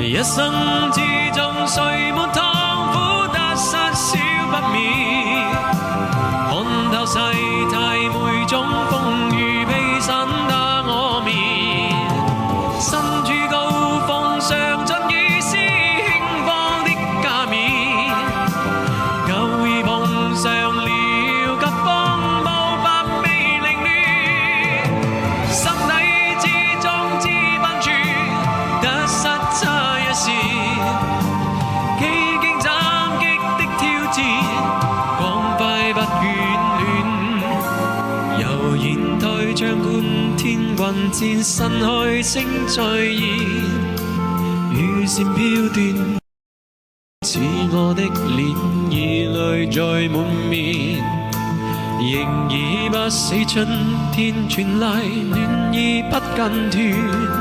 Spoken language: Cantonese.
一生之中，誰沒痛苦得失少不免。看透世態每種風雨披身打我面，身處高峰上盡已是輕放的加冕。偶爾碰上了急風暴，不被凌亂，心底之中知分寸，得失差一線。幾經斬擊的挑戰，光輝不眷戀。悠然退將觀天雲戰，身開星再現，雨線飄斷，似我的臉，已淚在滿面。仍已不死春天傳來，暖意不間斷。